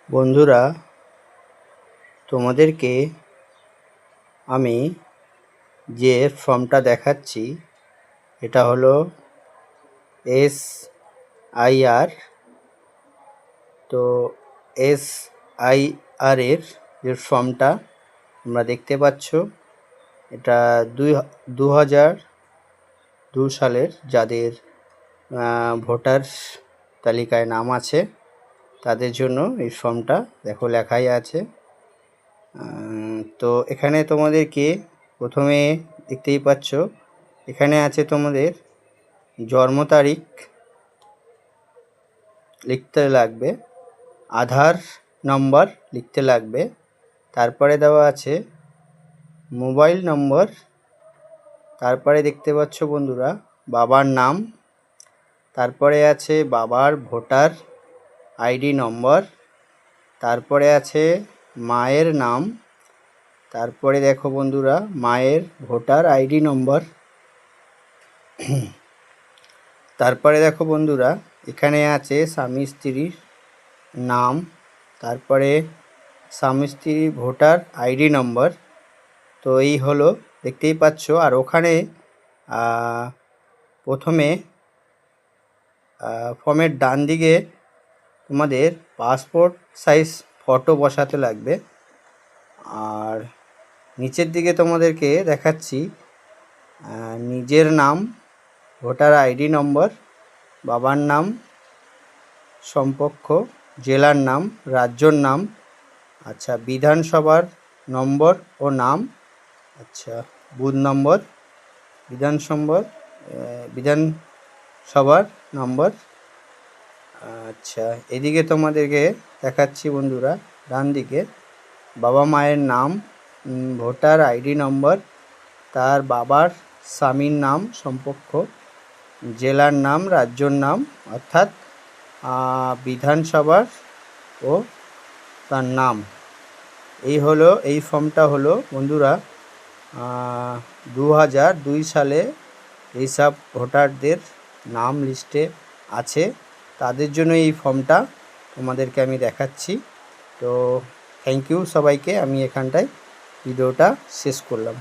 বন্ধুরা, তোমাদেরকে আমি যে ফর্মটা দেখাচ্ছি এটা হলো SIR। তো SIR এর যে ফর্মটা তোমরা দেখতে পাচ্ছ, এটা 2002 সালের যাদের ভোটার তালিকায় নাম আছে তাদের জন্য এই ফর্মটা দেখো লেখাই আছে। তো এখানে তোমাদেরকে প্রথমে দেখতেই পাচ্ছ, এখানে আছে তোমাদের জন্ম তারিখ লিখতে লাগবে, আধার নম্বর লিখতে লাগবে, তারপরে দেওয়া আছে মোবাইল নম্বর, তারপরে দেখতে পাচ্ছ বন্ধুরা বাবার নাম, তারপরে আছে বাবার ভোটার আইডি নম্বর, তারপরে আছে মায়ের নাম, তারপরে দেখো বন্ধুরা মায়ের ভোটার আইডি নম্বর, তারপরে দেখো বন্ধুরা এখানে আছে স্বামী স্ত্রীর নাম, তারপরে স্বামী স্ত্রীর ভোটার আইডি নম্বর। তো এই হলো, দেখতেই পাচ্ছ। আর ওখানে প্রথমে ফর্মের ডান দিকে তোমাদের পাসপোর্ট সাইজ ফটো বসাতে লাগবে। আর নিচের দিকে তোমাদেরকে দেখাচ্ছি নিজের নাম, ভোটার আইডি নম্বর, বাবার নাম, সম্পর্ক, জেলার নাম, রাজ্যর নাম, আচ্ছা বিধানসভার নম্বর ও নাম, আচ্ছা বুথ নম্বর, বিধানসভার নম্বর। আচ্ছা এদিকে তোমাদেরকে দেখাচ্ছি বন্ধুরা ডান দিকে বাবা মায়ের নাম, ভোটার আইডি নম্বর, তার বাবার স্বামীর নাম, সম্পর্ক, জেলার নাম, রাজ্যর নাম অর্থাৎ বিধানসভার ও তার নাম। এই হলো, এই ফর্মটা হলো বন্ধুরা 2002 সালে এইসব ভোটারদের নাম লিস্টে আছে তাদের জন্য এই ফর্মটা তোমাদেরকে আমি দেখাচ্ছি। তো থ্যাংক ইউ সবাইকে, আমি এখানটায় ভিডিওটা শেষ করলাম।